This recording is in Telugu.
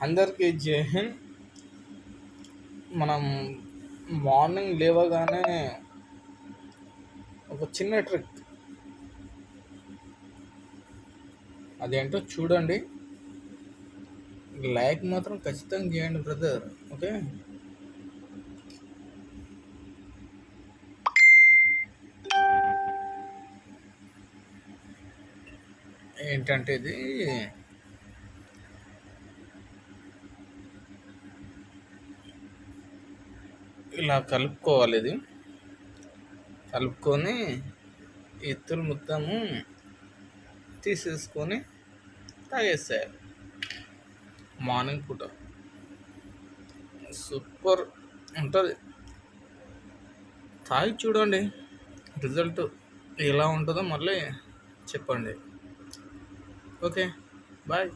అందరికీ జై హింద్. మనం మార్నింగ్ లేవగానే ఒక చిన్న ట్రిక్, అదేంటో చూడండి. లైక్ మాత్రం ఖచ్చితంగా చేయండి బ్రదర్. ఓకే, ఏంటంటే ఇది ఇలా కలుపుకోవాలి. ఇది కలుపుకొని ఎత్తులు మొత్తము తీసేసుకొని తాగేసేయాలి మార్నింగ్ పూట. సూపర్ ఉంటుంది. తాగి చూడండి, రిజల్ట్ ఎలా ఉంటుందో మళ్ళీ చెప్పండి. Okay, bye.